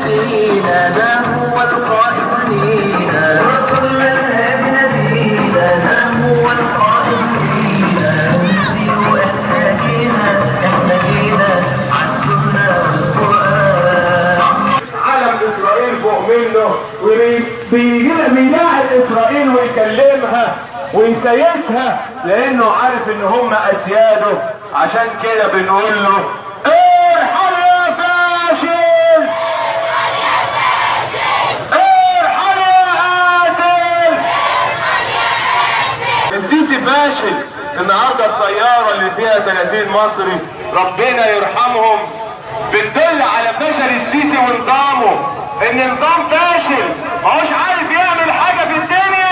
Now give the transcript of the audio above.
يهدينا، ده هو القائد لينا، رسولنا الهادي نبينا، ده هو القائد لينا، واحنا جينا عالسنة والقرآن. علم اسرائيل فوق منه، وبيلاعب اسرائيل ويكلمها ويسيسها لانه عارف ان هم اسياده. عشان كده بنقول له ارحل يا فاشل، ارحل يا قاتل. السيسي فاشل. النهارده الطياره اللي فيها 30 مصري ربنا يرحمهم بتدل على فشل السيسي ونظامه. ان نظام فاشل، ماهوش عارف يعمل حاجه في الدنيا